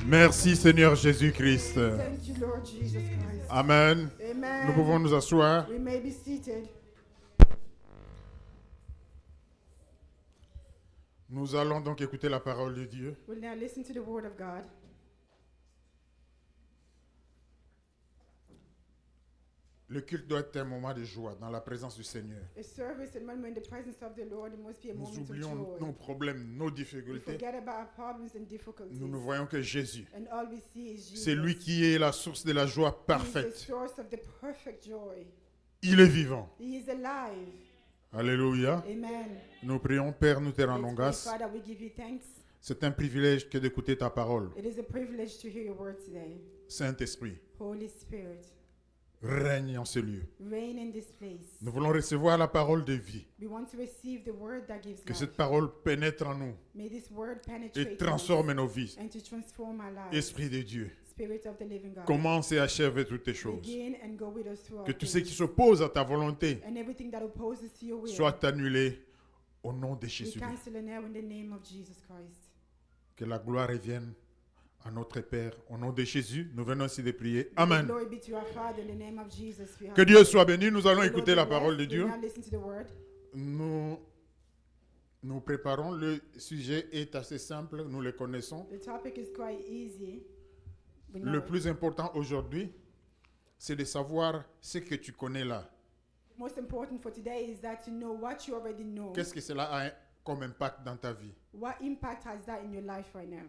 Merci Seigneur Jésus-Christ. Thank you, Lord Jesus Christ. Amen. Amen. Nous pouvons nous asseoir. We may be seated. Nous allons donc écouter la parole de Dieu. We'll now listen to the word of God. Le culte doit être un moment de joie dans la présence du Seigneur. A service and when we're in the presence of the Lord, it must be a Nous moment of oublions joy. nos problèmes, nos We difficultés. forget about our problems and difficulties. Nous ne voyons que Jésus. And all we see is Jesus. C'est lui qui est la source de la joie He is the parfaite. source of the perfect joy. Il est vivant. He is alive. Alléluia. Amen. Nous prions, Père, nous te rendons Let's pray, grâce. Father, we give you thanks. C'est un privilège que d'écouter ta parole. It is a privilege to hear your word today. Saint-Esprit, Holy Spirit, règne en ce lieu. reign in this place. Nous voulons recevoir la parole de vie. We want to receive the word that gives Que life. cette parole pénètre en nous May this word et penetrate transforme us nos vies. and to transform our lives. Esprit de Dieu, Spirit of the living God. commence et achève toutes les choses. Begin and go with us throughout Que tout ce things. qui s'oppose à ta volonté And everything that opposes to your will, soit annulé au nom de we Jésus. cancel it now in the name of Jesus Christ. Que la gloire revienne à notre Père. Au nom de Jésus, nous venons ainsi de prier. Amen. Glory be to our Father in the name of Jesus. We have Que Dieu soit béni. Nous allons the Lord écouter be la blessed. parole de We Dieu. now listen to the word. Nous préparons. Le sujet est assez simple. Nous le connaissons. The topic is quite easy. We know Le it. plus important aujourd'hui, c'est de savoir ce que tu connais là. Most important for today is that you know what you already know. Qu'est-ce que cela a comme impact dans ta vie? What impact has that in your life right now?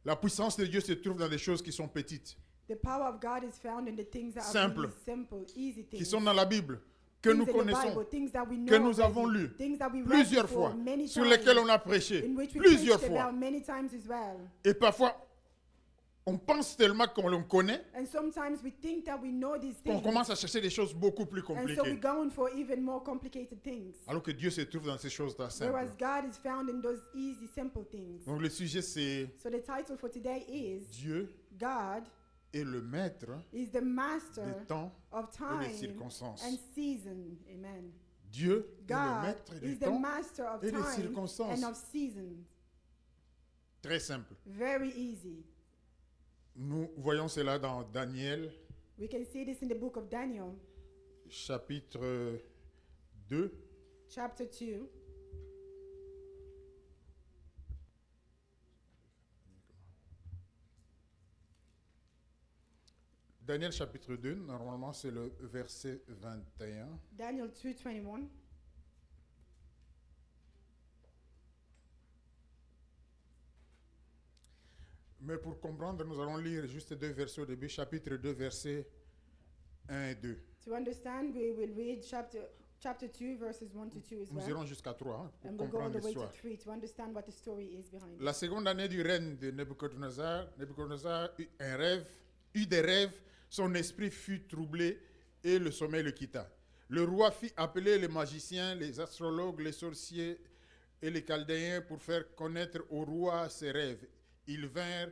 La puissance de Dieu se trouve dans des choses qui sont petites, The power of God is found in the things that Simple. are really simple, easy things. qui sont dans la Bible, que Things nous in the connaissons, Bible, things that we know que nous already, avons lus things that we read plusieurs before, fois, many sur times, lesquels on a prêché in which we plusieurs preached fois. about many times as well. Et parfois, on pense tellement qu'on le connaît And sometimes we think that we know these qu'on things, commence à chercher des choses beaucoup plus and so we're compliquées. going for even more complicated things. Alors que Dieu se trouve dans ces choses-là Whereas simples. God is found in those easy, simple things. Donc le sujet c'est So the title for today is Dieu God est le maître is the master des temps of et des time circonstances. and season. Amen. Dieu est le God maître des is the temps master of et des time circonstances. and of seasons. Très simple. Very easy. Nous voyons cela dans Daniel We can see this in the book of Daniel, chapitre 2. chapter 2. Daniel chapitre 2, normalement c'est le verset 21. Daniel 2:21. Mais pour comprendre, nous allons lire juste deux versets au début, chapitre 2, versets 1 et 2. To understand, we will read chapter 2, verses 1 to 2 as Nous well. irons jusqu'à 3 pour And we'll go all comprendre the way to l'histoire. 3 to understand what the story is behind it. La seconde année du règne de Nebuchadnezzar eut des rêves, son esprit fut troublé et le sommeil le quitta. Le roi fit appeler les magiciens, les astrologues, les sorciers et les chaldéens pour faire connaître au roi ses rêves. Ils vinrent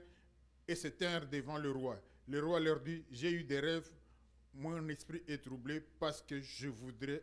et se tinrent devant le roi. Le roi leur dit, j'ai eu des rêves, mon esprit est troublé parce que je voudrais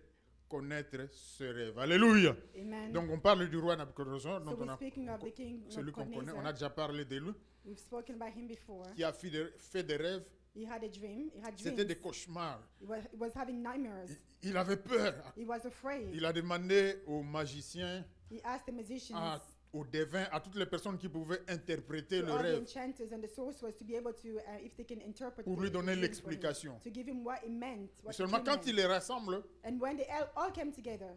connaître ce rêve. Alléluia. Amen. Donc on parle du roi Nabucodonosor, So dont on we're a speaking of the king celui qu'on connaît, on a Nebuchadnezzar. déjà parlé de lui, We've spoken about him before. qui a fait des rêves. He had a dream. He had C'était des dreams. cauchemars. He was having nightmares. Il avait peur. He was afraid. Il a demandé aux magiciens, He asked the magicians, aux devins, à toutes les personnes qui pouvaient interpréter to le all the rêve enchanters and the sorcerers, to be able to, if they can interpret pour the lui donner dream for him, l'explication. to give him what it meant. What the Seulement dream quand meant. il les rassemble, And when they all came together,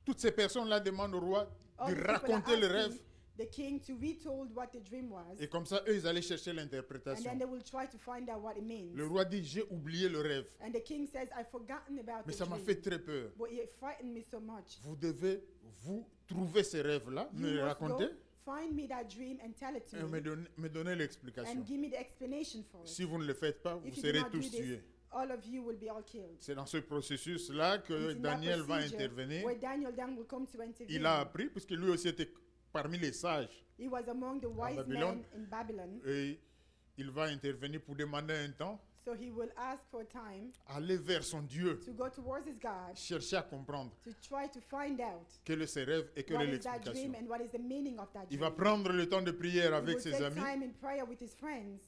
toutes ces personnes-là demandent au roi all de the people are raconter le asking rêve. the king to retold what the dream was, Et comme ça, eux, ils allaient chercher and l'interprétation. then they will try to find out what it means. Le roi dit, j'ai oublié le rêve. And the king says, I've forgotten about Mais the ça m'a dream, fait très peur. but it frightened me so much. Vous devez, vous trouver ces rêves-là, me You les must go raconter find me that dream and tell it to et me, me donner l'explication. and give me the explanation for it. Si vous ne le faites pas, vous If you do serez not do tous this, tués. all of you will be all killed. C'est dans ce processus-là que It's in that Daniel va procedure intervenir. where Daniel then will come to intervene. Il a appris, puisque lui aussi était parmi les sages, He was among the wise Babylone. men in Babylon. et il va intervenir pour demander un temps. So he will ask for time aller vers son Dieu, to go towards his God, chercher à comprendre to try to find out quel est ses rêves et quelle what est is that l'explication. dream and what is the meaning of that Il dream. va prendre le temps de prière He avec will ses take amis time in prayer with his friends.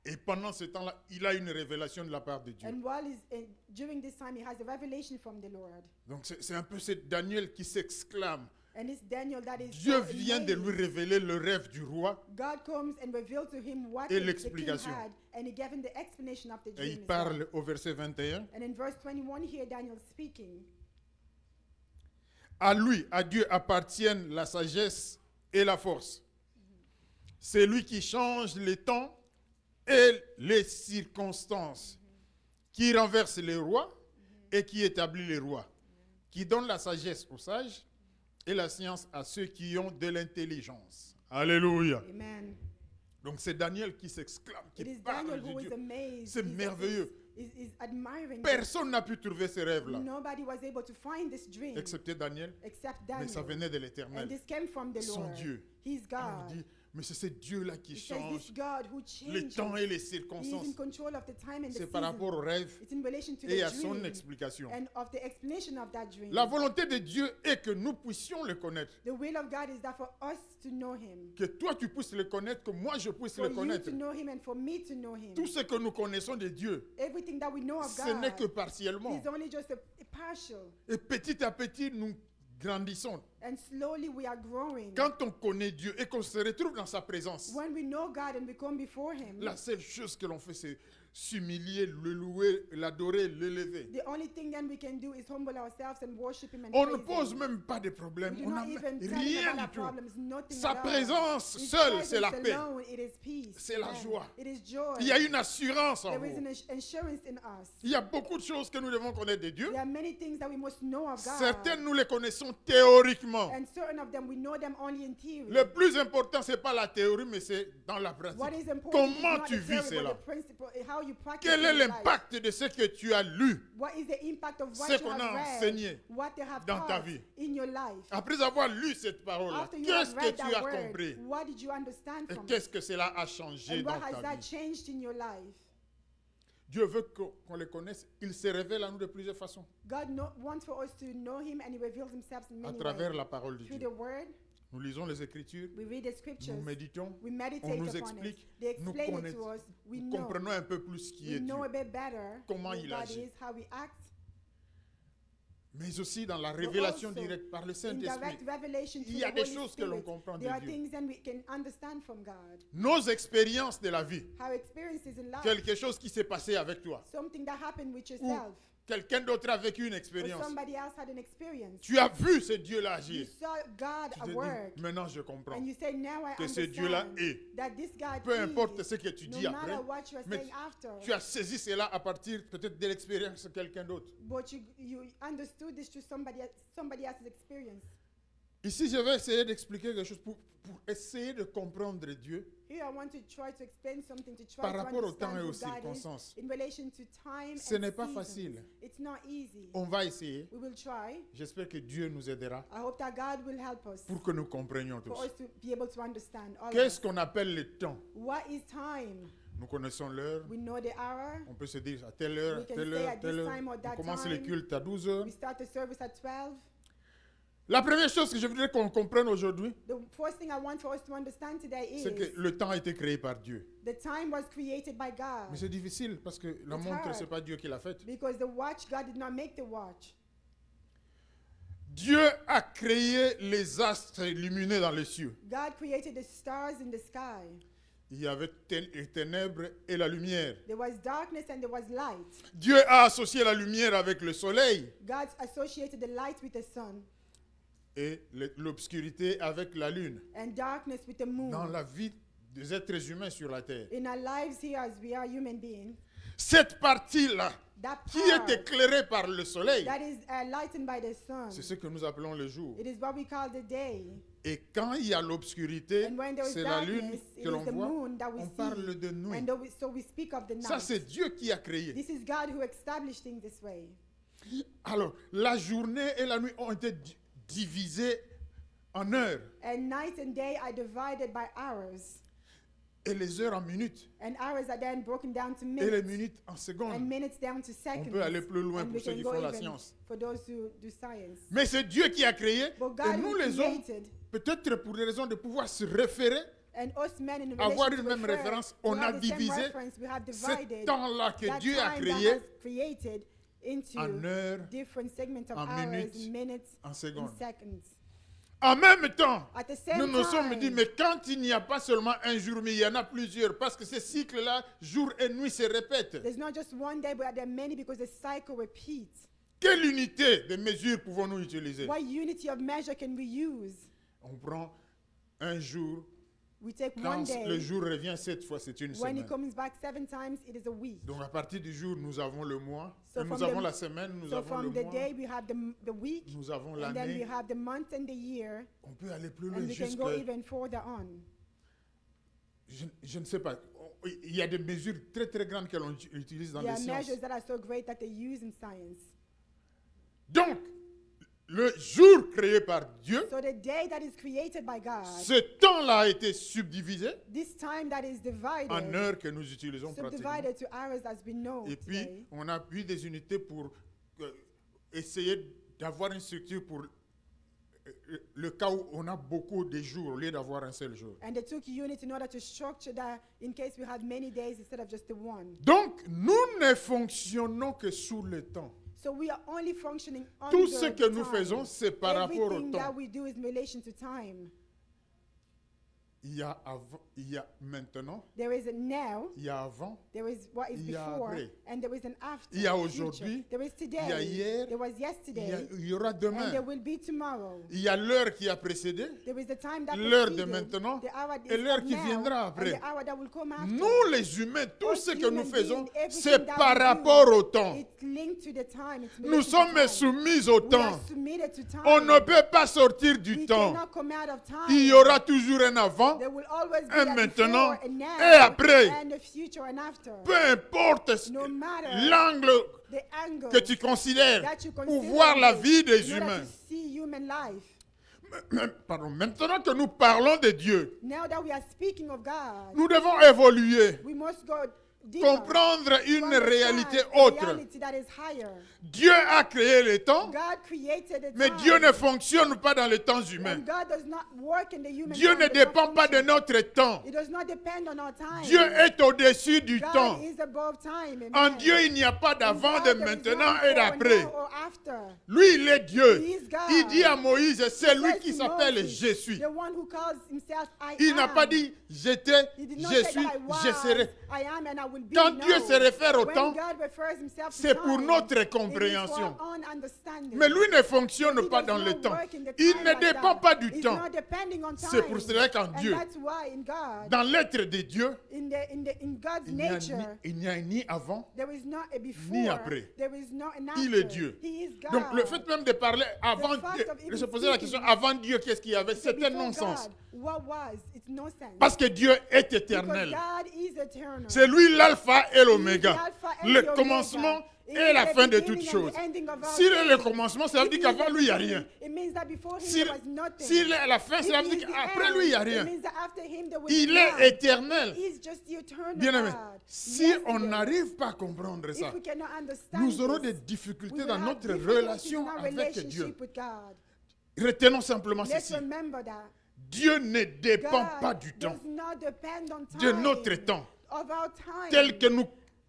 et pendant ce temps-là, il a une révélation de la part de Dieu. And during this time, he has a revelation from the Lord. Donc c'est un peu ce Daniel qui s'exclame. And it's Daniel that is Dieu so vient de lui amazed. révéler le rêve du roi God comes and reveals to him what et the king l'explication. had, and he gave him the explanation of the Et dream. il as well. parle au verset 21. And in verse 21 here, Daniel speaking. À lui, à Dieu appartiennent la sagesse et la force. C'est lui qui change les temps et les circonstances, qui renverse les rois et qui établit les rois, qui donne la sagesse aux sages et la science à ceux qui ont de l'intelligence. Alléluia. Amen. Donc c'est Daniel qui s'exclame, qui It is parle Daniel de who is Dieu. amazed. C'est He's- merveilleux. Is admiring this. Personne n'a pu trouver ces rêves-là, Nobody was able to find this dream excepté Daniel, except mais ça Daniel. venait de And l'Éternel. this came from the Son Lord. Dieu. He's Alors God. il dit, mais c'est ce Dieu-là qui It says this change God who les changes. temps et les He is circonstances. in control of the time and the C'est par season. rapport au rêve It's in relation to et à the son dream explication. and of the explanation of that dream. La volonté de Dieu est que nous puissions le connaître. The will of God is that for us to know him. Que toi tu puisses le connaître, que moi je puisse For le you connaître. to know him and for me to know him. Tout ce que nous connaissons de Dieu, Everything that we know of ce n'est que God partiellement. is only just a partial. Et petit à petit, nous grandissons. And slowly we are growing. Quand on connaît Dieu et qu'on se retrouve dans sa présence, When we know God and we come before him, la seule chose que l'on fait, c'est s'humilier, le louer, l'adorer, l'élever. the only thing then we can do is humble ourselves and worship him and On ne praise pose him. même pas de problème. We do On n'a not even tell him rien about du our tout. problems, nothing Sa at all. présence His seule, presence c'est la paix. alone, it is peace. C'est la Amen. joie. It is joy. Il y a une assurance en There is vous. an assurance in us. Il y a beaucoup de choses que nous devons connaître de Dieu. There are many things that we must know of God. Certaines, nous les connaissons théoriquement. And certain of them, we know them only in theory. Le plus important, ce n'est pas la théorie, mais c'est dans la pratique. What is important Comment is not tu the vis theory, cela? but the principle, how you practice Quel it est in life. l'impact de ce que tu as lu What is the impact of what Ce you qu'on have a read, enseigné what they have dans ta taught vie? in your life? après avoir lu cette parole-là? After you Qu'est-ce have que read tu that as word, compris? what did you understand Et from qu'est-ce it? que cela a changé And dans what has ta that vie? changed in your life? Dieu veut qu'on le connaisse. Il se révèle à nous de plusieurs façons. God wants for us to know him, and he reveals himself in À many travers ways. la parole de Through Dieu. the word, Nous lisons les Écritures, we read the scriptures, nous méditons, we on meditate nous upon explique, it. They nous explain it connaissons, to us. We nous know. comprenons un peu plus qui We est Dieu. know a bit better Comment who il God agit. is, how he acts. Mais aussi dans la révélation also directe par le In Saint-Esprit. direct revelation Il through y a the des Holy choses que l'on Spirit, comprend de there are Dieu. things that we can understand from God. Nos expériences de la vie, Our experiences in life, quelque chose qui s'est passé avec toi, something that happened with ou yourself, quelqu'un d'autre a vécu une or expérience. somebody else had an experience. Tu as vu ce Dieu-là You agir. saw God Tu at te work, dis, maintenant je comprends and you say, now I que ce Dieu-là understand est. that this God Peu importe is, ce que tu no dis après, matter what you are mais saying after. tu as saisi cela à partir peut-être de l'expérience de quelqu'un d'autre. But you understood this through somebody else's experience. Ici, je vais essayer d'expliquer quelque chose pour essayer de comprendre Dieu Here I want to try to explain something to try par to rapport au temps understand et who aux God is circonstances. in relation to time Ce and n'est pas seasons. facile. It's not easy. On va essayer. We will try. J'espère que Dieu nous aidera I hope that God will help us pour que nous comprenions for tous. us to be able to understand all of Qu'est-ce us. qu'on appelle le temps? What is time? Nous connaissons l'heure. We know the hour. On peut se dire à telle heure, We can telle say heure, at telle this heure. time or On that commence time. les cultes à 12 heures. We start the service at 12. La première chose que je voudrais qu'on comprenne aujourd'hui, The first thing I want for us to understand today is c'est que le temps a été créé par Dieu. the time was created by God. Mais c'est difficile parce que la It's montre, hard. c'est pas Dieu qui l'a faite. Because the watch, God did not make the watch. Dieu a créé les astres lumineux dans les cieux. God created the stars in the sky. Il y avait les ténèbres et la lumière. There was darkness and there was light. Dieu a associé la lumière avec le soleil God associated the light with the sun et l'obscurité avec la lune. and darkness with the moon. Dans la vie des êtres humains sur la terre. In our lives here as we are human beings, Cette partie-là, that qui est part éclairée par le soleil, that is lightened by the sun, c'est ce que nous appelons le jour. it is what we call the day. Et quand il y a l'obscurité, And when there is c'est la lune darkness, it que l'on is the voit. moon that we On see. parle de nuit. And so we speak of the Ça, night. c'est Dieu qui a créé. This is God who established things this way. Alors, la journée et la nuit ont été divisées en heures. And night and day are divided by hours. et les heures en minutes, And hours are then broken down to et les minutes. minutes en And secondes. minutes down to On seconds. peut aller plus loin And pour we ceux can qui go font la even science. for those who do science. Mais c'est Dieu qui a créé, But et God nous who les hommes, created, peut-être pour des raisons de pouvoir se référer, and us men in avoir relation une to même refer, référence, to on a have the same divisé reference, we have ce divided temps-là que that Dieu a time créé that has created into en heures, different segments of en hours, minutes, minutes, en and secondes. seconds. En même temps, At the same nous nous sommes time, dit, mais quand il n'y a pas seulement un jour, mais il y en a plusieurs, parce que ces cycles-là, jour et nuit, se répètent. there's not just one day, but there are many because the cycle repeats. Quelle unité de mesure pouvons-nous utiliser? What unity of measure can we use? On prend un jour. We take Quand one day. le jour revient 7 fois, c'est une When it semaine. comes back 7 times, it is a week. Donc à partir du jour, nous avons le mois, So nous from avons the- la semaine, nous So avons le from the mois, day we have the week, nous avons and then we l'année. have the month and the year, On peut aller plus loin and we can jusque... go even further on. Je ne sais pas. Il y a des mesures très très grandes que l'on utilise dans There les are sciences. measures that are so great that they use in science. Donc, le jour créé par Dieu, So the day that is created by God, ce temps-là a été subdivisé this time that is divided, en heures que nous utilisons pratiquement. subdivided to hours as we know Et puis, today. on a eu des unités pour essayer d'avoir une structure pour le cas où on a beaucoup de jours au lieu d'avoir un seul jour. And they took unit in order to structure that in case we have many days instead of just the one. Donc, nous ne fonctionnons que sous le temps. So we are only functioning Tout under ce que nous time. faisons, c'est par rapport au Everything that temps. we do is in relation to time. Il y a avant, il y a maintenant, There is a now, il y a avant, there is what is il y a before, après. and there is an after. Il y a future. aujourd'hui, There is today, il y a hier, there was il y a- yesterday, il y aura and there demain. will be tomorrow. Il y a l'heure qui a précédé, There is the time that l'heure de preceded, maintenant the hour et is l'heure of qui now, viendra and après. the hour that will come after. Nous les humains, tout Us ce que nous human faisons, beings, everything c'est that par we do, rapport au temps. It's linked to the time. It's Nous related to sommes time. soumis au We temps. are submitted to time. On ne peut pas sortir du We temps. cannot come out of time. Il y aura toujours un avant, There will always be un a maintenant before, a now, et après. and a future and after. peu importe No matter l'angle the angle que tu considères that you pour consider voir la it vie des in order humains. to see human life. Pardon, maintenant que nous parlons de Dieu, Now that we are speaking of God, nous devons évoluer, we must go deeper. comprendre to une understand réalité a autre. reality that is higher. Dieu a créé le temps, God created the mais time, Dieu ne fonctionne pas dans les temps humains. and God does not work in the human Dieu time, ne does not dépend pas de function. notre temps. It does not depend on our time. Dieu est au-dessus du God temps. is above time. En Amen. Dieu, il n'y a pas In d'avant, God, de there is maintenant no et before, d'après. now or after. Lui, il est Dieu. He is God. Il dit à Moïse, c'est lui Says qui to s'appelle Moses, Je suis. The one who calls himself I Il am. n'a pas dit j'étais, He did not je say suis, that I was, je serai. I am and I will be. Quand No. Dieu se réfère au When temps, God refers himself to c'est pour time, notre it is for compréhension. our own understanding. Mais lui ne fonctionne He pas does dans not le temps. work in the Il time ne like dépend that. pas du It's temps. not depending on time. C'est pour cela qu'en And Dieu, that's why in God, dans l'être de Dieu, in God's il n'y a nature, il n'y a ni avant. there is not a before, ni après. there is not an after. Il est Dieu. He is God. Donc le fait même de parler avant fact Dieu, of even de se poser la speaking, question avant Dieu, qu'est-ce qu'il y avait, So c'est un before non-sens. God, what was? It's nonsense. Parce que Dieu est Because éternel. God is eternal. C'est lui l'alpha et He is l'oméga, the Alpha and le the Omega. commencement He et is la the fin de beginning toutes and choses. the ending of all S'il est le things. commencement, ça veut If dire he is qu'avant the lui, il n'y a beginning, rien. It means that before him S'il there was nothing. s'il est à la fin, If cela he veut is dire the qu'après end, lui, il n'y a It rien. means that after him there will Il be none. est éternel. He is just the eternal Bien aimé, God. si Yes, on he is. n'arrive pas à comprendre ça, If we cannot understand nous aurons this, des difficultés we will dans have notre difficulties relation in our avec relationship Dieu. with God. Retenons simplement Let's ceci. remember that. Dieu ne dépend God pas du temps, does not depend on de time, notre temps, of our time, tel que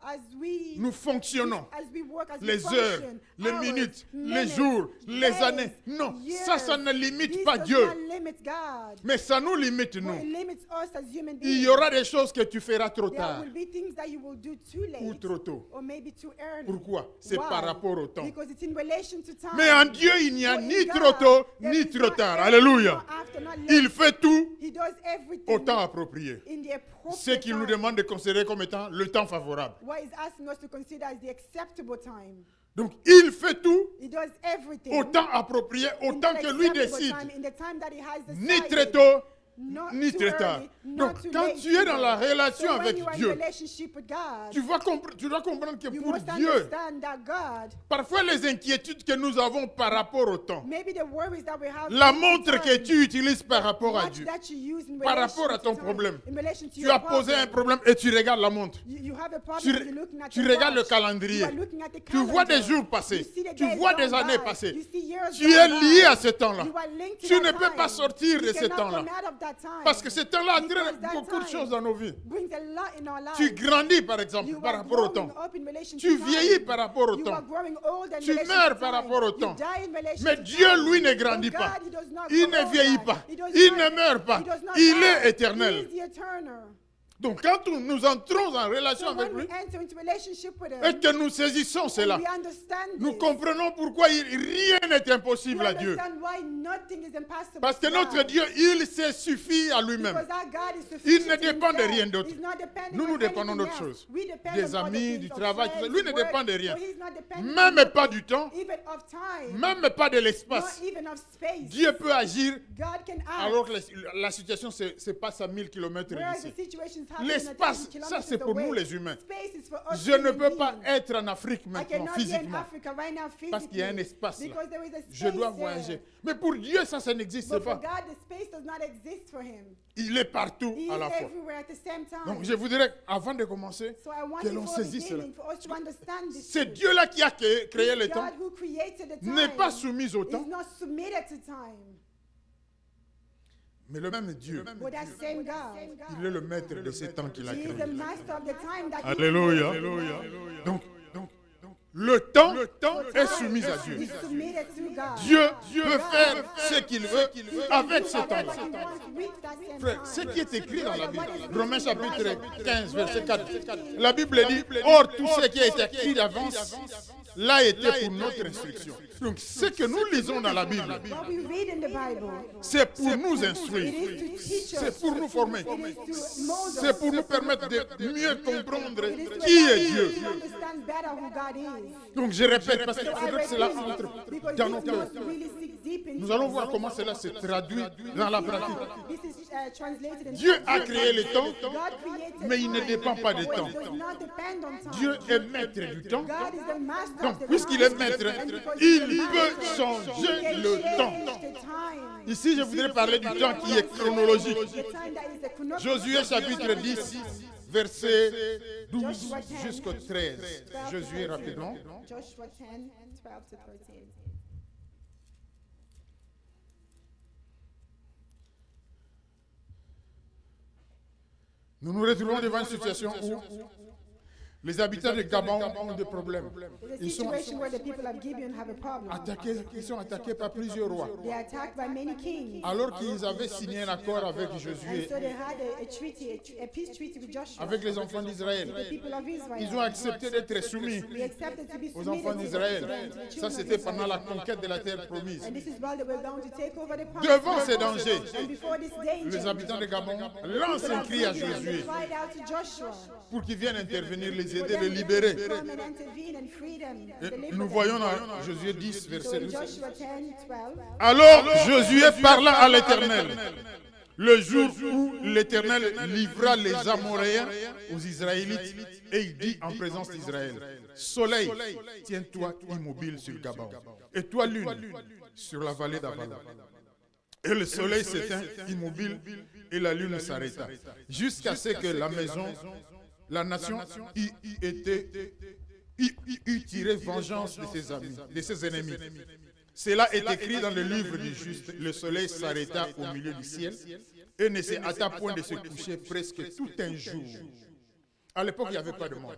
as we nous fonctionnons. as we work, as we Les heures, function, les hours, minutes, les minutes, jours, les days, années. Non, years. ça ne limite This pas does Dieu. not limit God. Mais ça nous limite, But nous. it limits us as human Il beings. y aura des choses que tu feras trop There tard will be things that you will do too late ou trop tôt. or maybe too early. Pourquoi? C'est Why? par rapport au temps. Because it's in relation to time. Mais en Dieu, il n'y a But in ni God, trop tôt, there ni is trop not tard. early, Alléluia. nor after, not late. Il fait tout He does everything au temps approprié. in the appropriate Ce qu'il nous time. demande de considérer comme étant le temps favorable. What he's asking us to consider as the acceptable time. Donc, il fait tout He does everything au temps approprié, au in temps that que lui acceptable décide. time, in the time that he has Ni très decided. tôt, ni too très tard. early, not Donc, too quand late tu es dans la either. relation So when avec you are in Dieu, relationship with God, tu dois comprendre que you pour must Dieu, understand that God, parfois les inquiétudes que nous avons par rapport au temps, maybe the worries that we have la in montre que time, tu utilises par rapport à watch Dieu, that you use in par relation rapport à to ton time, problème. in relation to Tu your as posé un problem. problème et tu regardes la montre. You have a problem, Tu, you're looking at tu the regardes le watch. calendrier. You are looking at the Tu vois des calendar. jours You passés. see the Tu days vois gone des années by. passées. You see years Tu gone es by. lié à ce temps-là. You are linked to Tu that ne peux pas time. sortir de You ce cannot temps-là. come out of that time. Parce que ce temps-là Because entraîne that beaucoup de time choses dans nos vies. brings a lot in our lives. Tu grandis, par exemple, You par are rapport au growing temps. up in relation Tu to vieillis time. par rapport au You temps. are growing old in Tu relation meurs to par time. rapport au You temps. die in relation Mais to Dieu, time. lui, ne But grandit God, pas. he does not Il grow ne vieillit old. pas. He does Il not- ne meurt pas. he does not Il die. est éternel. He is the eternal. Donc, quand nous entrons en relation So avec when we lui enter into relationship with et him, que nous saisissons cela, we understand nous this. comprenons pourquoi rien n'est We impossible à Dieu. understand why nothing is impossible Parce que to notre God. Dieu, il se suffit à lui-même. Because our God is Il sufficient ne in dépend de himself. rien d'autre. He's not depending Nous, on nous dépendons anything d'autres else. choses. We depend Des on other amis, things, du of travail, friends, tout ça. Lui ne work. dépend de rien. So he's not dependent on Même pas nothing, du temps, even of time, même pas de not l'espace. even of space. Dieu peut agir God can act. alors que la situation se passe à 1000 km Whereas the d'ici. situations happen L'espace, 1,000 ça c'est kilometers pour nous away. les humains. Space is for us Je ne human peux pas beings. être en Afrique I maintenant cannot be in physiquement Africa right now parce qu'il y a un physically espace là. because there is a Je space dois there. voyager. Mais pour Dieu, ça n'existe But for pas. God, the space does not exist for him. Il est partout He à is la fois. everywhere at the same time. Donc je voudrais, avant de commencer, So I want que you l'on for the saisisse cela. beginning, for us to understand this C'est truth. Dieu-là qui a créé le temps, God who created the time n'est pas soumis au is temps, not submitted to time. mais le même Dieu, But that same God, il est le maître de ce temps qu'il a He is créé. the master of the time that He Alléluia. created. Donc, le temps est soumis à Dieu. He's submitted to God. Dieu peut faire ce qu'il veut avec ce Whatever temps-là. He wants with that same Frère, time. ce qui est écrit dans la Bible, Romains chapitre 15, verset 4, la Bible dit, or tout ce qui a été écrit d'avance l'a été pour notre instruction. Donc ce que nous lisons dans la Bible, What we read in the Bible, c'est pour nous it instruire, is to teach us. c'est pour nous former, It is to mold us. c'est pour nous permettre de mieux comprendre It is to qui allow est us Dieu. to understand better who God is. Donc je répète, parce qu'il So I faudrait que cela repeat, entre because dans nos this cœurs. must really sink deep into Nous allons us. voir comment cela se traduit dans la pratique. This is translated in Dieu a practice. créé le temps, God created mais il ne time, dépend pas du but temps. it does not depend on time. Dieu est maître du temps. God is the master of Donc, the puisqu'il time. est maître, And because il he's the peut master, changer he can le change temps. the time. Ici, je voudrais parler du temps qui est chronologique. The time that is the chrono- Josué chapitre 10, verset 12 Joshua 10, jusqu'au 13. Josué rapidement. Joshua 10, 12 to 13. Nous nous retrouvons devant une situation où les habitants de Gabon ont des problèmes. It's a Ils sont situation where the people of Gibeon have a problem. ils sont attaqués par plusieurs rois. They are attacked by many kings. Alors qu'ils avaient signé un accord avec And Josué, so they had a treaty, a peace treaty with Joshua, avec les enfants d'Israël. the people of Israel. Ils ont accepté d'être soumis We accepted to be aux submitted enfants to d'Israël. them, to the Ça, children of c'était Israel. pendant la conquête de la terre promise. And this is while they were going to take over the promised Devant land. ces dangers, And before this danger, les habitants de Gabon lancent un cri à they Josué cried out to Joshua pour qu'il vienne intervenir, les for aider, them les to libérer. come and intervene and free them, Et deliver nous them. voyons dans Josué 10, So verset in 12. Joshua 10, 12, Alors Josué parla à l'Éternel le jour où l'Éternel livra les Amoréens aux Israélites et il dit en présence d'Israël, Soleil, tiens-toi immobile sur Gabon et toi lune sur la vallée d'Avalon. Et le soleil s'éteint immobile et la lune s'arrêta jusqu'à ce que la nation eût tiré vengeance de ses amis, de ses ennemis. Cela est écrit dans le livre du juste. Le soleil s'arrêta au milieu du ciel et ne se hâta point de se coucher presque tout un jour. À l'époque, il n'y avait pas de monde.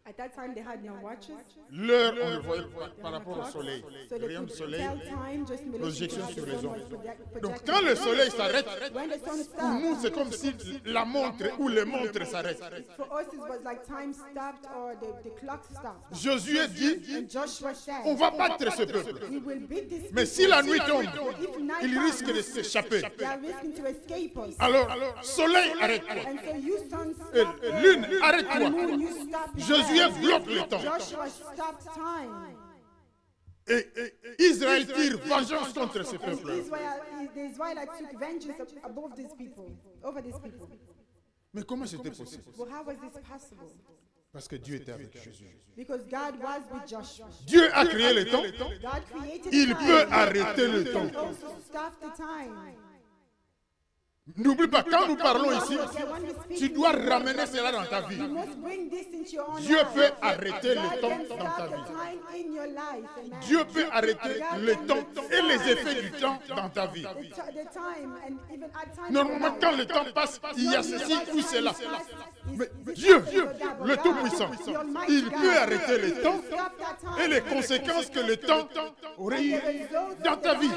at that time they had no watches. L'heure, on le voyait par rapport au clocks, soleil. So Le they rayon could du soleil. tell time just in relation projection to sur the les sun ondes. was projected. Donc quand le soleil s'arrête, When the sun pour nous stopped, c'est comme si la montre ou les montres s'arrêtent. for us it was like time stopped or the clock stopped. Josué dit, And Joshua said, on va battre ce peuple. we will beat this Mais people. si la nuit tombe, If night il comes, risque de s'échapper. they are risking to escape us. Alors, soleil, arrête-toi. And so you sun Et stop lune, and arrête-toi. moon you stop. Josué bloque le temps. Joshua stopped time. Et Israël tire vengeance contre ce And peuple. the Israelites took vengeance above these people, over these people. Mais comment c'était possible? Well, how was this possible? Parce que Dieu était avec Jésus. Because God was with Joshua. Dieu a créé le temps. God created Il time. peut arrêter le He temps. can also stop the time. N'oublie pas, quand nous parlons ici, Okay, when we speak, tu dois ramener cela dans ta vie. you must bring this into your own Dieu life. peut arrêter God le temps can dans ta stop the vie. time in your life. Amen. Dieu peut arrêter le temps et les effets du temps dans ta vie. The time and even at times. Normalement, in quand your le life. temps passe, il y a ceci ou cela. Mais Mais Dieu, le Tout-Puissant, il peut arrêter le temps et les conséquences que le temps aurait eu dans ta vie.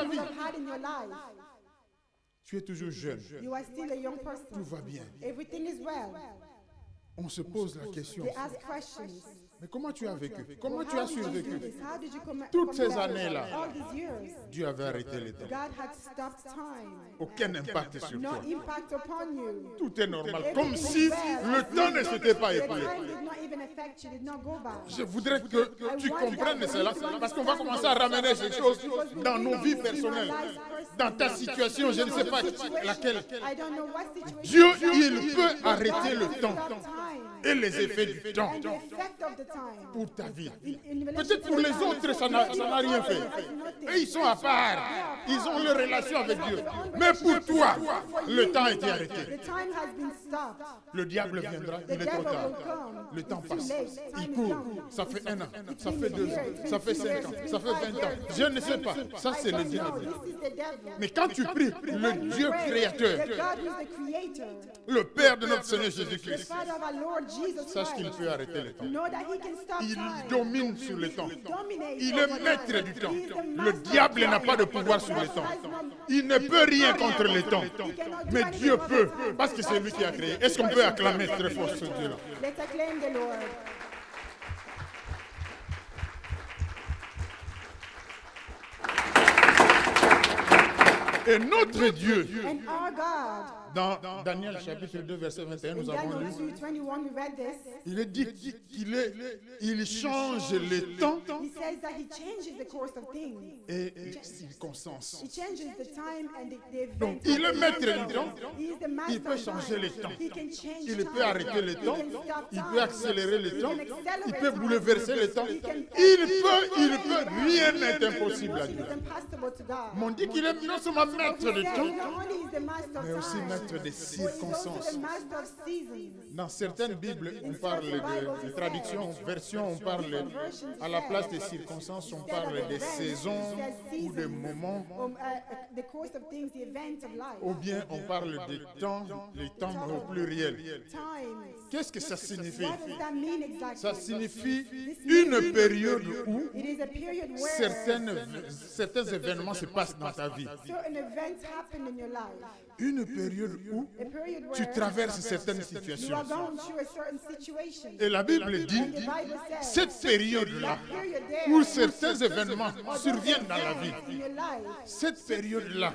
Tu es toujours jeune. You are still a young person. Tout va bien. Everything is well. On se pose la question. They ask questions. Mais comment tu as vécu? Comment tu How as did you do survécu? this? How did you come Toutes ces come back? années-là. All these years. Dieu avait arrêté le temps. God had stopped time. Aucun impact sur No toi. impact upon you. Tout est normal. Comme si le temps ne s'était pas The écoulé. time did not even affect you, did not go by. Je voudrais que tu comprennes cela parce qu'on va commencer à ramener ces choses dans nos vies personnelles. Dans ta situation, je ne sais pas laquelle. I don't know what situation. Dieu, il peut arrêter le temps Stop time. et les effets du temps And the effect of the time. pour ta vie. In relation Peut-être to pour the les time, autres, ça n'a rien fait. Eux, ils sont à part. Ils ont leur relation avec Dieu. Mais pour toi, le temps a été arrêté. The time has been stopped. Le diable viendra, The il est trop devil tard. will come. Le temps It's too passe. late. Il Time is court. done. Ça fait 1 an, ça fait 2 ans, ça fait 5 ans, ça fait 20 ans. Je ne sais pas. Ça, c'est le No, diable. this is the devil. Mais quand tu pries, le Dieu créateur, The God who is the creator, le Père de notre Seigneur the Jésus-Christ, Father of our Lord Jesus sache qu'il Christ, peut arrêter le temps. know that he can stop Il time. domine sur le temps. Dominate Il over est maître time. du temps. He is the Le master diable of n'a time. pas de pouvoir sur le The temps. devil has no- Il ne peut rien contre le temps. Mais Dieu peut, parce que c'est lui qui a créé. Est-ce qu'on peut acclamer très fort ce Dieu-là? Let's acclaim the Lord. Et notre Dieu, And our God, dans Daniel chapitre 2, verset 21, nous in avons Daniel lu, 2:21, we read this. il est dit qu'il change le temps He says that he changes the course of things. et circonstances. He changes the time and the Donc, event. il est maître du temps. He is the master Il peut of changer time. le temps. He can change Il time. peut arrêter le He temps. can stop Il time. peut accélérer le temps. He can accelerate Il peut time. bouleverser le temps. He can- Rien n'est impossible à Nothing Dieu. is impossible to God. Mais on dit qu'il est non seulement maître He du said temps, not only is the master of mais aussi time, maître des but he's also circonstances. the master of seasons. Dans certaines Bibles, on parle de traductions, versions, on parle à la place des circonstances, on parle des saisons ou des moments, The course of things, the events of life. ou bien on parle des temps, les temps au pluriel. Times. Qu'est-ce que ça signifie? What does that mean exactly? Ça signifie une période où It is a period where certains événements se passent dans ta vie. certain events happen in your life. Une période où A period tu where traverses certaines you situations. are going through a certain situation. Et la Bible dit, And the Bible says cette période-là, period où there certains événements surviennent dans la vie, in your life, cette période-là,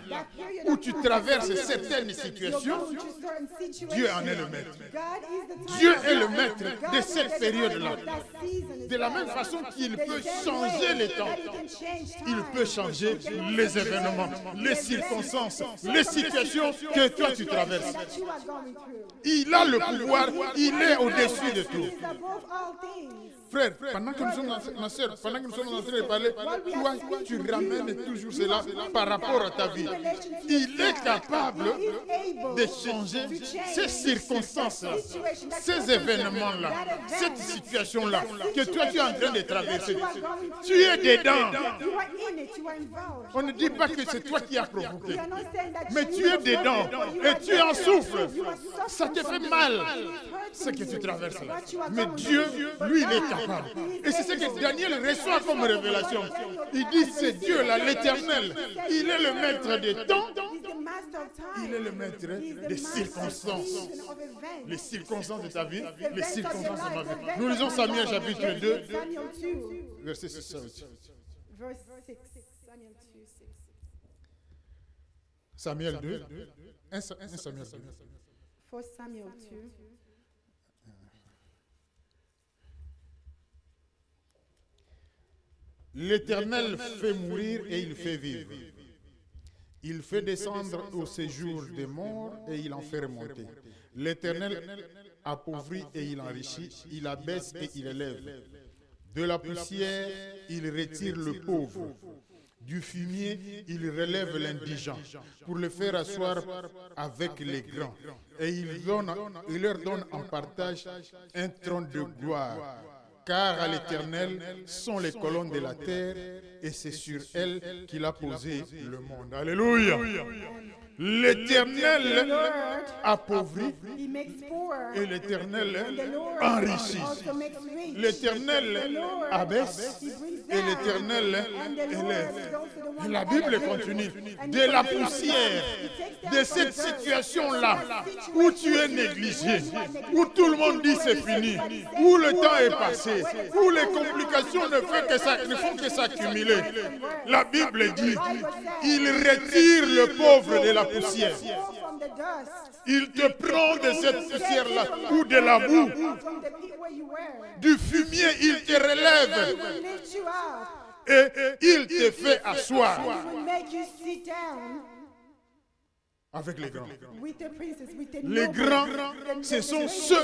où tu traverses certaines you're situations, going through certain situations. Dieu en est le maître. God is the time Dieu of est le God. maître God de is cette the période-là. time of that season as De la well. même façon qu'il The peut same changer way le temps, that he can change time. il peut changer les événements, les circonstances, les situations que toi tu traverses. That you are going through. Il a le pouvoir, il est au-dessus de He tout. is above all things. Frère, pendant que nous sommes ma soeur, pendant que nous sommes en train de parler, toi, tu ramènes toujours cela par rapport à ta vie. Il est capable de changer ces circonstances-là, ces événements-là, cette situation-là que toi tu es en train de traverser. Tu es dedans. You are in it, you are involved. On ne dit pas que c'est toi qui as provoqué, We are not saying that mais you tu es are dedans you et are tu en there. souffres. You are suffering Ça te fait from mal, it. ce que tu traverses là. What you are Mais going Dieu, through. lui, il est God, capable. he is Et c'est ce que able. Daniel reçoit comme révélation. Il dit, c'est Dieu là, l'éternel. Il est le maître des temps. He's the master of time. Il est le maître He's the des master of circonstances. season, of events. Les circonstances de ta vie, les Events of your circonstances de ma life, vie. events Nous of lisons my Samuel life. chapitre 2, Samuel 2, verset 6 à 8. verse 6. Samuel 2, 6. Samuel 2, 1 Samuel 2. 1 Samuel 2. L'Éternel fait mourir et il fait vivre. Il fait descendre au séjour des morts et il en fait remonter. L'Éternel appauvrit et il enrichit. Il abaisse et il élève. De la poussière, il retire le pauvre. Du fumier, il relève l'indigent pour le faire asseoir avec les grands. Et il leur donne en partage un trône de gloire. Car à l'Éternel sont les colonnes de la terre et c'est sur elles qu'il a posé le monde. Alléluia. L'Éternel appauvrit He makes poor, et l'Éternel and the Lord enrichit. also makes rich. L'Éternel abaisse He brings et down, l'Éternel and the Lord élève. is also the one Et la that Bible elevates. continue. And De he la continues. poussière, He takes down de from cette dirt, situation-là, from that où tu es situation négligé, where you are neglected, où tout le monde dit c'est fini, où le temps est passé, où les complications ne font que s'accumuler. La Bible dit, il retire le pauvre de la poussière. from the dust. Il te prend de cette poussière-là ou de la boue, From the pit where you were. du fumier, il te relève He will lift you up. et il te fait asseoir He will make you sit down avec les grands. with the princes, with the Les nobles. grands, ce sont ceux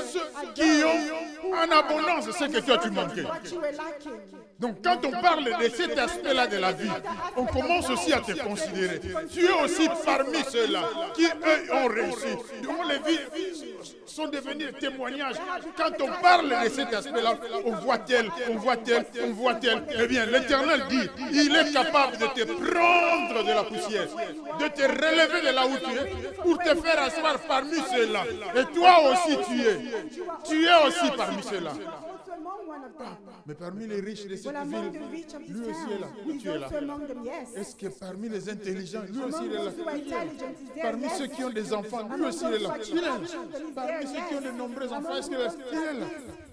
qui ont en abondance ce que toi tu manquais. What you were lacking. Donc quand on parle de cet aspect-là de la vie, on commence aussi à te considérer. Tu es aussi parmi ceux-là qui, eux, ont réussi, dont les vies sont devenues des témoignages. Quand on parle de cet aspect-là, on voit tel, on voit tel, on voit tel. Eh bien, l'Éternel dit, il est capable de te prendre de la poussière, de te relever de là où tu es, pour te faire asseoir parmi ceux-là. Et toi aussi tu es aussi parmi ceux-là. Also among one of them. Mais parmi les riches de cette But among the ville, rich of this lui aussi est là. town, he's Tu es là. also among them, yes. Est-ce que parmi les intelligents, lui aussi il est là? Those who are intelligent, is there, Parmi yes. ceux qui ont des enfants, lui aussi il est là. Il est là. Parmi ceux qui ont de nombreux enfants, est-ce qu'il est là? Il est là.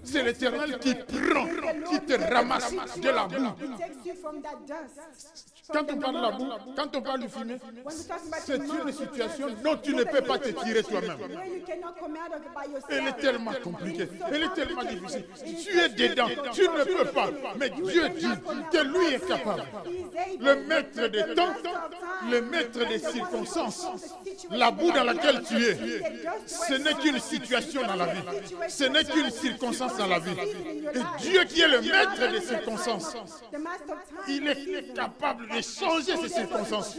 C'est l'Éternel qui prend, qui te ramasse de la boue. He takes you from that dust. Quand on parle de la boue, quand on parle du fumier, When we talk about c'est une situation dont tu ne peux pas te tirer toi-même. where you cannot come out of it by yourself. Elle est tellement compliquée, elle est tellement difficile. Tu es dedans, tu ne peux pas. Mais Dieu dit que lui est capable. Le maître des temps, le maître des circonstances, la boue dans laquelle tu es, ce n'est qu'une situation dans la vie. Ce n'est qu'une circonstance dans la vie. Et Dieu qui est le maître des circonstances, The master of time, il est capable de changer ces circonstances,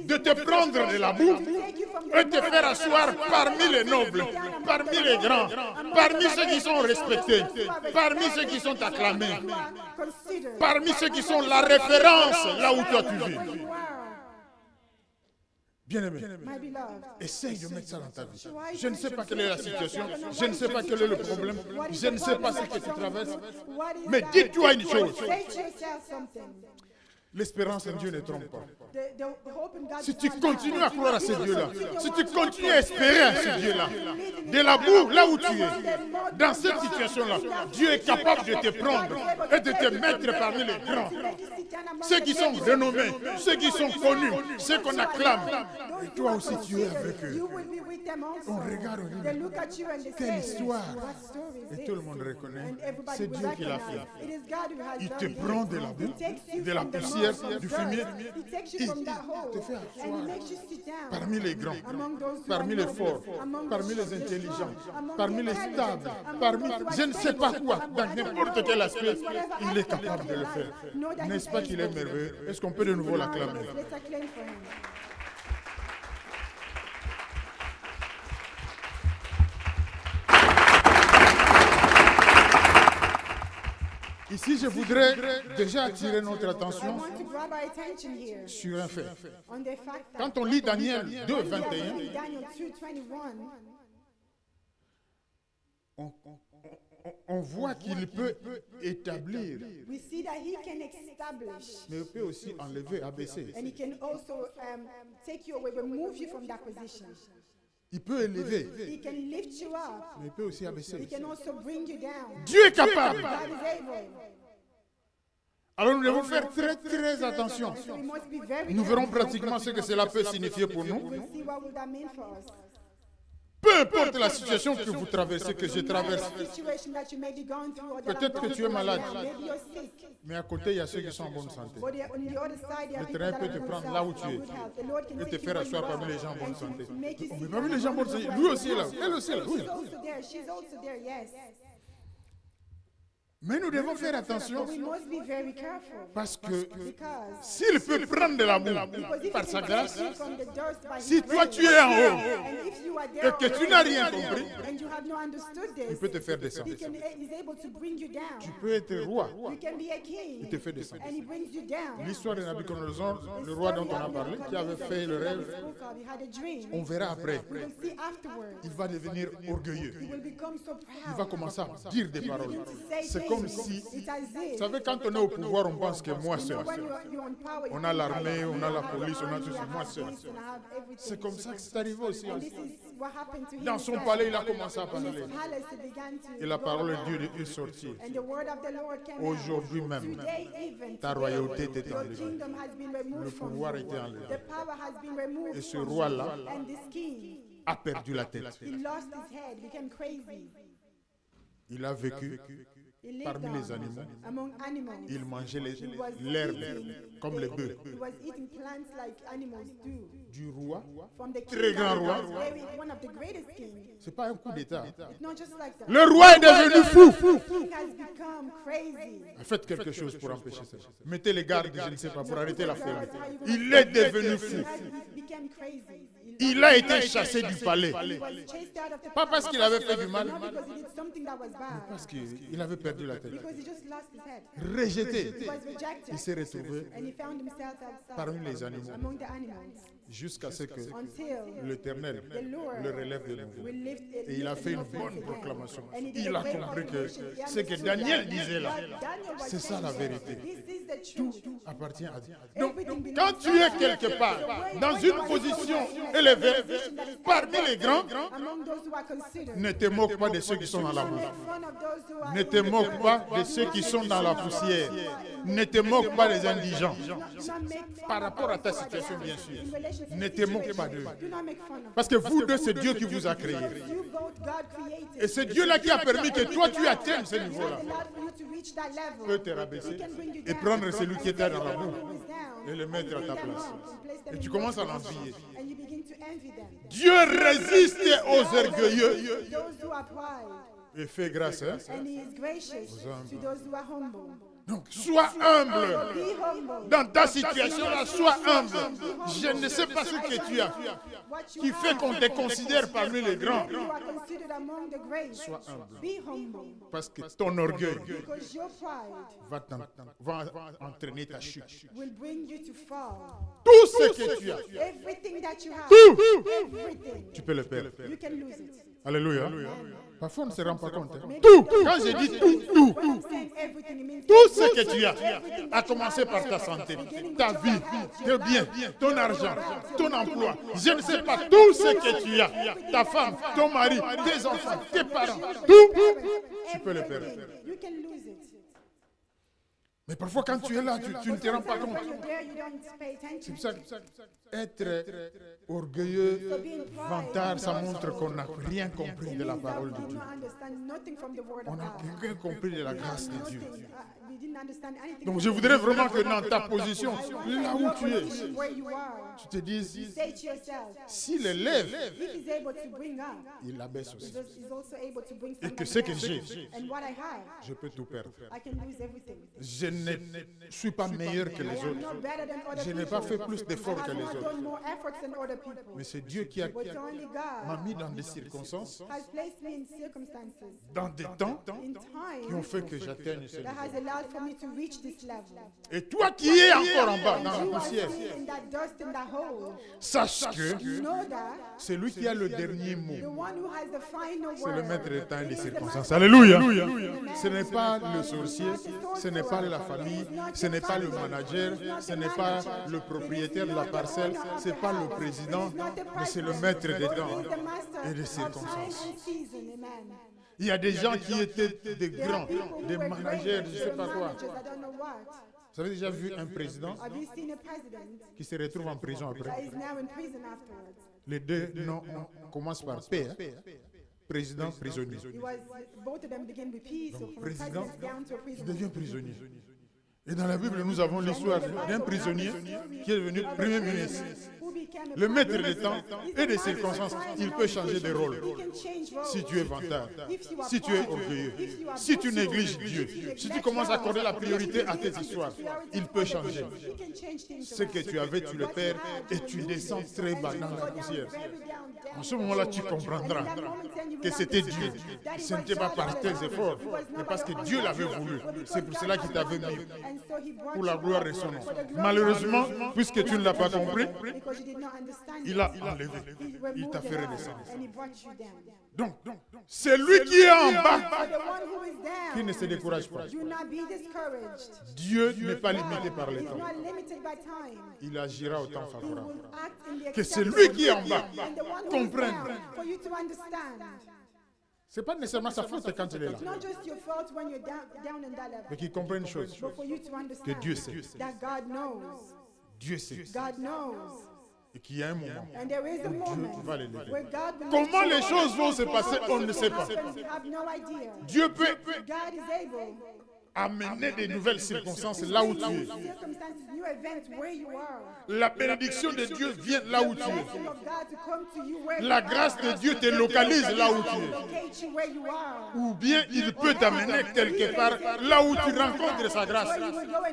de te prendre de la boue et te faire asseoir parmi les nobles, parmi les grands, parmi ceux qui sont respectés, parmi ceux qui sont acclamés, consider parmi ceux qui sont la référence là où toi tu vis. you are, Bien-aimé, my beloved. essaye de mettre ça dans ta vie. Je ne sais pas quelle est la situation, je ne sais pas quel est le problème, je ne sais pas ce que tu traverses, What is mais that? dis-toi une chose, Say to yourself something. l'espérance en Dieu ne trompe pas. The hope in God Si is tu not continues à down. croire à ce Dieu-là, si tu continues à espérer à ce Dieu-là, de la boue, là où tu es, dans cette situation-là, Dieu est capable de te prendre et de te mettre parmi les grands. Ceux qui sont renommés, ceux qui sont connus, ceux qu'on acclame. Et toi aussi, tu es avec eux. You will be with them also. On regarde, They look at you and they quelle say, histoire. what story is Et this? tout le monde reconnaît, And everybody c'est will Dieu qui l'a recognize. fait. It is God who has Il done te it. prend de la boue, He takes you de la from the poussière, mud, from du dirt. fumier. He takes you Il from that hole te fait and he asseoir makes you sit down parmi les grands, among those who parmi are les noble, forts, among parmi those les who are intelligents, strong, among parmi the les intelligent, stables, among parmi those who are je ne sais pas stable, quoi, among dans I don't n'importe know, quel aspect, whatever il est aspect of capable de your le life, faire. know that N'est-ce he's pas qu'il est able. merveilleux? Est-ce qu'on peut de nouveau l'acclamer? Let's acclaim for him. Ici, je voudrais déjà attirer notre I attention want to grab our attention here sur un fait. on the fact that Quand on lit Daniel 2, when we are 21, reading Daniel 2:21, on voit qu'il peut établir, we see that he can establish mais il peut aussi enlever, abaisser. and he can also take you away, remove you from that position. Il peut élever, He can lift you up. mais il peut aussi He abaisser. can also bring you down. Dieu est capable. God is able. Alors nous devons faire très attention. So we must be very Nous verrons careful. pratiquement ce que cela peut signifier pour nous. We'll see what would that mean for us. Peu importe la situation que vous traversez, que je traverse. Situation that you may be going through or that I'm Peut-être que going tu es through right malade. now. Maybe you're sick. Mais à côté, il y a ceux qui sont en bonne santé. But on the other side, there are Le people terrain that peut are te in good prendre health, là où tu es good health. The Lord can et te take you faire where you asseoir are parmi les gens en bonne and to santé. make you Mais sit parmi down les gens en bonne among santé, those lui who are aussi est là. in good Elle aussi est là. health. Oui. She's also there. She's also there, yes. Mais nous devons faire attention But we must be very careful. parce que Because s'il peut prendre de l'amour if par you sa can grâce, take it from the dust by si His toi grace, tu es en haut and if you are et there que tu already, n'as rien compris, and you have not understood il this, peut te faire descendre. He's able to bring you down. Tu peux être roi, You can be a king, il te fait descendre. and He brings you down. L'histoire de Nabucodonosor, le roi dont on a parlé, qui avait fait le rêve, He had a dream. on verra après. We will see afterwards. Il va devenir orgueilleux. He will become so Il va proud. commencer à dire des paroles. Say C'est comme things. si, It's as if, vous savez, quand on est au pouvoir, on pense que moi you seul. know, when you're on power, On you a think, l'armée, on a la I have police, the on a army, tout ça. I Moi have seul. this, and I have everything. C'est comme ça que c'est arrivé aussi. And this is what happened to him. Dans son as well. palais, il a commencé à In parler. his palace, he began to Et la go parole on. de Dieu est sortie. And the word of the Lord came out. Aujourd'hui même, Today, even ta today, royauté t'est your enlevée. kingdom has been removed Le from pouvoir you. était enlevé. The power has been removed Et ce from roi-là you. And this king, a perdu la tête. he lost his head, became crazy. Il a vécu He lived parmi les on animaux. among animals. Il mangeait He was l'herbe eating comme les bœufs. He was eating plants like animals do. Du roi, From the Très king grand that roi. was very, one of the greatest kings. c'est pas un coup d'État. It's not just like that. Le roi est devenu fou. The king has become crazy. Faites quelque chose pour empêcher ça. Mettez les gardes, je ne sais pas, pour arrêter la folie. That's how you will- Il est devenu fou. He became crazy. Il a été chassé du palais. He was chased out of the Pas parce palace. qu'il avait fait du mal, Not because he did something that was bad. parce qu'il avait perdu la tête. Because he just lost his head. Rejeté. He was rejected. Il s'est retrouvé And he found himself outside parmi les animaux among the animals jusqu'à ce que until l'Éternel the Lord le relève de nouveau. will lift it. Et il a fait une lift him up bonne again. proclamation. And he did Il a a great compris que proclamation. He ce que understood Daniel that disait là, what Daniel was c'est ça la saying, vérité. This is the truth. appartient à Dieu. Donc, Everything belongs quand to tu es God. quelque part, So dans when une you are position in a élevée, position that is parmi les grands, among those who are considered, ne te moque pas de ceux qui sont dans la don't boue. make fun of those who are Ne in te the moque dark. pas de ceux qui sont dans la poussière. Ne te moque pas des indigents. Do not make fun Par of rapport à ta those who are situation, down. bien sûr. In relation to Ne the te moque situation, pas d'eux. do not make fun of Parce que vous deux, c'est Dieu qui vous a créé. because you both God created. Et c'est Dieu là qui a permis que toi, tu atteignes ce God niveau-là. allowed for you to reach that level. Peut te rabaisser He can bring you et down. prendre celui qui était dans la boue Who is down, et le mettre à ta bring them place. up and place them Et in tu your commences à place. l'envier. And you begin to envy them. Dieu résiste aux orgueilleux Those who are pride, et fait grâce. Hein? and He is gracious to those who are humble. Donc, sois humble. Be humble. Dans ta situation là, sois humble. Je ne sais pas ce que tu as What you qui fait have, qu'on te considère parmi les grands. you are considered among the great. Be humble, Parce que ton orgueil because your pride va entraîner ta chute. will bring you to fall. Tout ce que tu as, Everything that you have, everything, tu peux le perdre. you can lose it. Alléluia. Parfois, on ne se rend pas compte. Hein. Maybe Tout. you don't Quand je know. dis tout, When I'm saying everything, it means tout ce que tu as, everything à that you commencer have, par ta santé, beginning ta with vie, your health, tes your biens, life, ton argent, ton emploi, je ne sais pas, tout ce que tu as, ta femme, ton mari, tes enfants, tes parents, tout, tu peux le perdre. you can lose it. Mais parfois, quand tu es là, tu ne te rends pas compte. When you're there, you don't pay attention. C'est pour ça qu'être orgueilleux, vantard, ça montre qu'on n'a rien compris de la parole de We Dieu. don't understand nothing from the word On of n'a God. rien compris de la grâce de Dieu. Nothing. We didn't understand anything. Donc from je the voudrais word. vraiment que dans ta position, là où tu es, Where you are, tu te dises, say to yourself, s'il élève, if he's able to bring up, il abaisse aussi. he's also able to bring Et que somebody ce que else. j'ai, And what I have, je peux tout perdre. I can lose everything. Je ne suis pas meilleur que I les am autres. not better than other Je n'ai people. pas fait plus d'efforts que I have les not autres. done more efforts than other people. Mais c'est Dieu qui But only m'a God mis dans des circonstances, has placed me in circumstances, dans des temps in qui ont time, fait que j'atteigne ce that niveau. has allowed for me to reach this level. Et toi qui es encore en bas, dans You la are poussière, still in that dust, in that hole. sache que Know that c'est lui qui a le dernier the mot. one who has the final C'est le word maître des temps et des is the circonstances. master. Alléluia. Ce n'est pas le sorcier, ce n'est pas la famille, ce n'est pas le manager, ce n'est pas le propriétaire de la parcelle, ce n'est pas le président, mais c'est le maître des temps He's the master et des of time circonstances. and season. Amen. Il y a des gens qui étaient des There are grands, people who des were managers, great, je ne sais pas quoi. managers, I don't know what. Vous avez déjà vu un président Have you seen a president qui se retrouve en prison après? that is now in prison afterwards? Les deux n'ont commence par paix. Hein. Président, prisonnier. It was, both of them begin with peace, so from Président, president down to a il prisoner. devient prisonnier. Et dans la Bible, nous avons l'histoire d'un prisonnier qui est devenu Premier ministre. Who became a Le maître prime des temps et des circonstances, il peut changer de rôle. He can change roles. Si tu es vantard, If you are si tu es proud, orgueilleux, if you are si tu boastful, négliges Dieu, si tu commences à accorder la priorité à tes histoires, il peut changer. He can change things Ce que tu avais, tu le perds et tu descends très bas dans la poussière. En ce moment-là, tu comprendras que c'était Dieu. Ce n'était pas par tes efforts, mais parce que Dieu l'avait voulu. C'est pour cela qu'il t'avait mis pour la gloire de son nom. Malheureusement, puisque tu ne l'as pas compris, il a enlevé. Il t'a fait redescendre. Donc, c'est lui qui est en bas qui ne se décourage pas. Dieu n'est pas limité par le temps. Il agira au temps favorable. Que c'est lui qui est en bas comprenne. Ce n'est pas nécessairement sa faute quand il est là. Mais qu'il comprenne une chose. Que Dieu sait. Dieu sait. Et qu'il y a un moment où Dieu va les lever. Comment les choses vont se passer, on ne sait pas. Dieu peut amener des nouvelles circonstances là où tu es. La bénédiction de Dieu vient là où tu es. La grâce de Dieu te localise là où tu es. Ou bien il peut t'amener quelque part là où tu rencontres sa grâce,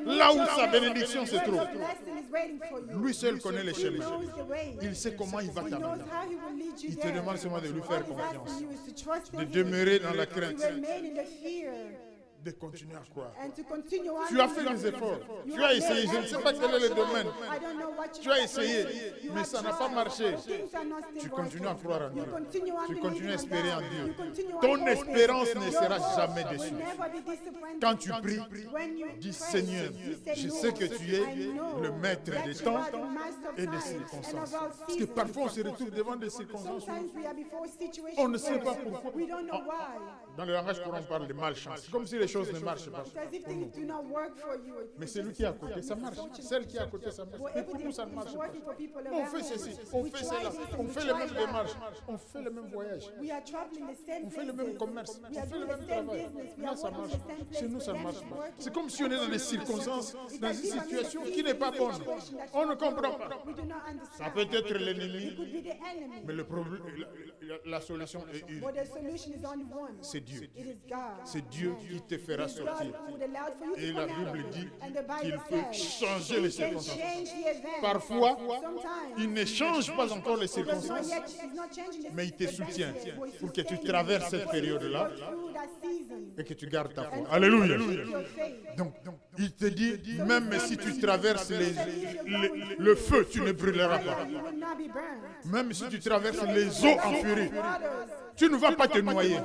là où sa bénédiction se trouve. Lui seul connaît les chemins. Il sait comment il va t'amener. Il te demande seulement de lui faire confiance, de demeurer dans la crainte, de continuer à croire. Tu as fait des efforts. Tu as essayé. Je ne sais pas quel est le domaine. Tu as essayé, mais ça n'a pas marché. Tu continues à croire en Dieu. Tu continues à espérer en Dieu. Ton espérance ne sera jamais déçue. Quand tu pries, dis Seigneur, je sais que tu es le maître des temps et des circonstances. Parce que parfois on se retrouve devant des circonstances où on ne sait pas pourquoi. Dans le langage courant, on parle de malchance. C'est comme si les choses ne marchent pas pour nous. Mais celui qui est à côté, ça marche. Celle qui est à côté, ça marche. Mais pour nous, ça ne marche pas. On fait ceci, on fait cela, on fait les mêmes démarches, on fait le même voyage, on fait le même commerce, on fait le même travail. Là, ça marche. Chez nous, ça ne marche pas. C'est comme si on est dans des circonstances, dans une situation qui n'est pas bonne. On ne comprend pas. Ça peut être l'ennemi, mais le problème, la solution est une. C'est Dieu. C'est Dieu qui te fera sortir. Et la Bible dit qu'il peut changer les circonstances. Parfois, il ne change pas encore les circonstances, mais il te soutient pour que tu traverses cette période-là et que tu gardes ta foi. Alléluia. Donc, il te dit, même si tu traverses le feu, tu ne brûleras pas. Même si tu traverses les eaux en furie, tu ne vas pas te noyer.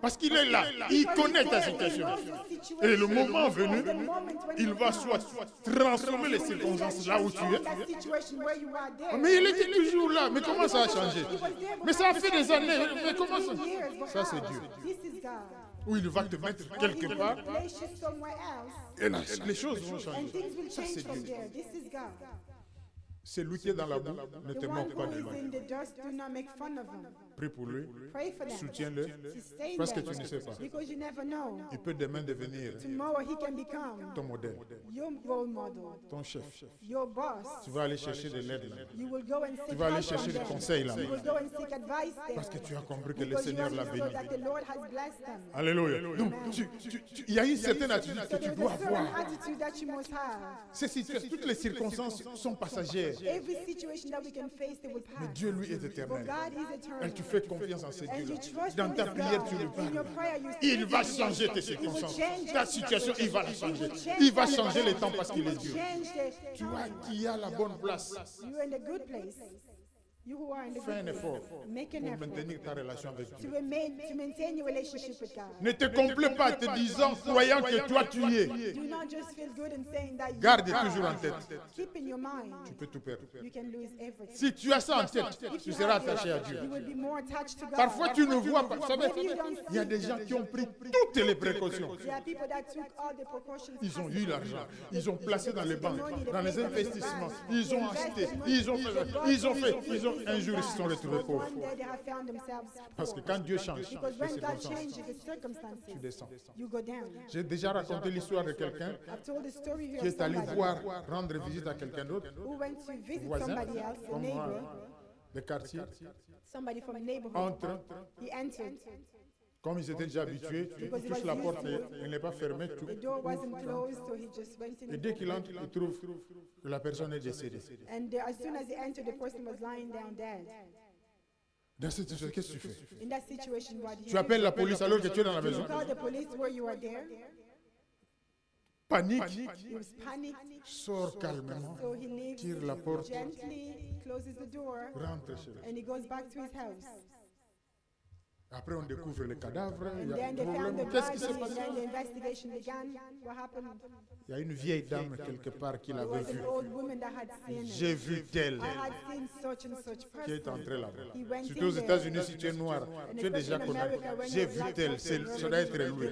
Parce qu'il est là, il connaît ta situation. Et le moment venu, il va soit transformer les circonstances là où tu es. Mais il était toujours là. Mais comment ça a changé? Mais ça a fait des années. Mais comment ça? Ça, c'est Dieu. Où il va te mettre quelque part. Et là, les choses vont changer. Ça, c'est Dieu. C'est lui qui est dans la boue, ne te moque pas de lui. Prie pour lui, soutiens-le, parce que tu ne sais pas. Il peut demain devenir ton modèle, ton chef. Tu vas aller chercher de l'aide là. Tu vas aller chercher des conseils là. Parce que tu as compris que le Seigneur l'a béni. Alléluia. Donc, il y a une certaine attitude que tu dois avoir. Toutes les circonstances sont passagères. Mais Dieu, lui, est éternel. Et tu fais confiance en ce Dieu-là. Dans ta prière, tu le parles. Il va changer tes circonstances. Ta situation, il va la changer. Il va changer les temps parce qu'il est Dieu. Tu vois qui a la bonne place. Fais un effort pour maintenir ta relation avec Dieu. Ne te complais pas te disant, croyant que toi tu y es. Garde toujours en tête. Tu peux tout perdre. Si tu as ça en tête, tu seras attaché à Dieu. Parfois tu ne vois pas. Vous savez, il y a des gens qui ont pris toutes les précautions. Ils ont eu l'argent. Ils ont placé dans les banques, dans les investissements. Ils ont acheté. Ils ont fait. un jour, ils se sont retrouvés Because pauvres. one day they have found themselves Parce que poor. quand Dieu change Because les when God circonstances, changes the tu circumstances, descends. you go down. J'ai déjà raconté l'histoire de quelqu'un I've told the story here qui of est allé somebody voir, rendre visite à quelqu'un d'autre, who went to visit voisin, somebody else, a comme moi, neighbor, de quartier, somebody from a neighborhood. entre. He entered. Comme ils étaient déjà habitués, tu touches la porte et elle n'est pas fermée. The door wasn't closed, so he just went Et in. dès qu'il entre, il trouve que la personne est décédée. And as soon as he entered, the person was lying down dead. Dans cette situation, qu'est-ce que tu fais? In that situation, what he Tu appelles la police alors que tu es dans la You maison. call the police where you are there. Panique. He was panicked, Sors calmement. so he leaves Tire la porte. gently, closes the door, Rentre chez lui. and he goes back to his house. Après, on découvre le cadavre. Il And y a un then they found problème. the Qu'est-ce qui body, s'est and passé? then the investigation began. What happened? Il y a une vieille dame quelque part qui There l'avait was vue. an old woman that had seen it. J'ai vu telle I had seen such and such qui est person. entrée là-bas. He went Surtout aux in there. États-Unis, si tu es noir, tu es déjà connu. J'ai vu tel, ça doit être lui.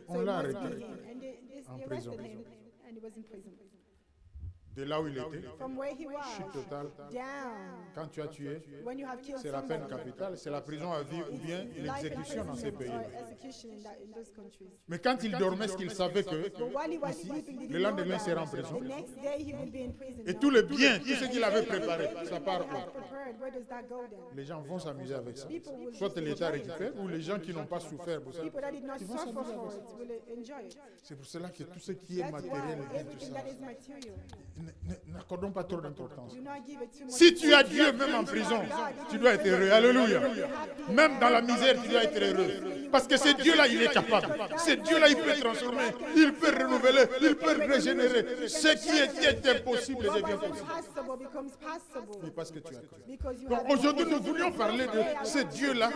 On So it l'a must be arrêté. him. And they En arrested prison. him, and he was in prison. De là où il était, From where he was, chute totale. down. Quand tu as tué, When you have killed c'est la peine somebody, capitale, c'est la prison à vie ou bien life l'exécution dans ces pays. imprisonment or execution in those countries. Mais quand il dormait, ce qu'il savait que But while he was sleeping, did he le know lendemain, il that sera en prison. the next day he will be in prison? Et No. tous les biens, tout ce qu'il avait And préparé, everything ça that part he où? had prepared, where does that go then? Les gens vont s'amuser avec ça. People will Soit just l'État enjoy it. récupère ou les gens qui n'ont pas souffert pour ça. People that did not Ils vont suffer s'amuser for avec it will enjoy it. C'est pour cela que tout ce qui est That's matériel why et tout everything ça, that is material, n'accordons pas trop d'importance. do not give it too much. Si tu as Dieu même en prison, tu dois être heureux. Alléluia. Même dans la misère, tu dois être heureux. Parce que ce Dieu-là, il est capable. Ce Dieu-là, il peut transformer, il peut renouveler, il peut régénérer. Ce qui était impossible What devient was possible. impossible becomes possible. Oui, parce que tu as cru. Because you Donc have aujourd'hui, nous voulions parler de ce Dieu-là,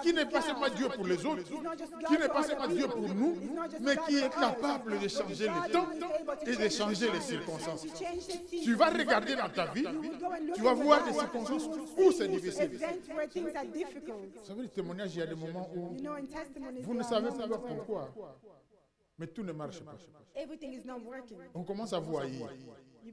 qui n'est pas seulement Dieu pour les autres, qui n'est pas seulement Dieu pour nous, mais qui est capable de changer les temps et de changer les circonstances. Tu vas regarder dans ta vie, tu vas voir des circonstances où c'est difficile. events where things are difficult. Vous savez, le témoignage, il y a des moments où You know, in testimonies, vous ne there are savez pas moments where pourquoi, mais tout ne marche pas. everything is not working. On commence à vous haïr, You,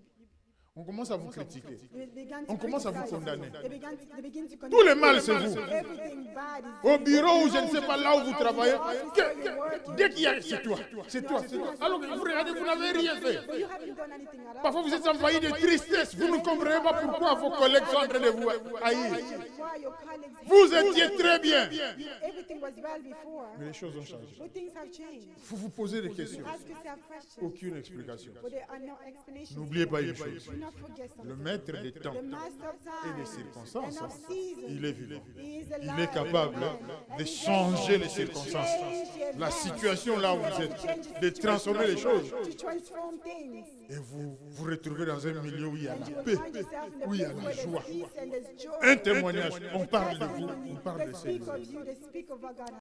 on commence à vous critiquer, you began to on commence à vous criticize. condamner. They begin to Tout le condemn. mal, c'est vous. Everything bad is Au bureau ou je ne sais pas là où vous travaillez, working. dès qu'il y a, c'est toi, c'est toi, c'est toi. Alors que vous regardez, vous n'avez rien fait. But you haven't done anything at all. Parfois vous êtes envahi de tristesse, vous ne comprenez pas pourquoi vos collègues sont en train de vous haïr. Why your colleagues hate Vous étiez très bien. everything was well before, Mais les choses ont changé. but things have changed. Vous vous posez des questions. Ask yourself questions, Aucune explication. but there are no explanations. N'oubliez pas une chose. Do not forget Le something. maître des temps The master of et time des circonstances, and of seasons, il est vivant. he is Il alive. est capable de changer les circonstances. La situation là où vous êtes, de transformer les choses. To transform things. Et vous vous retrouvez dans un milieu où il y a And you la will paix, find yourself in a où il y a place la where joie. there's peace and there's joy. Un témoignage, on parle de vous, Testimony, on parle they de speak Seigneur. of you, they speak of what God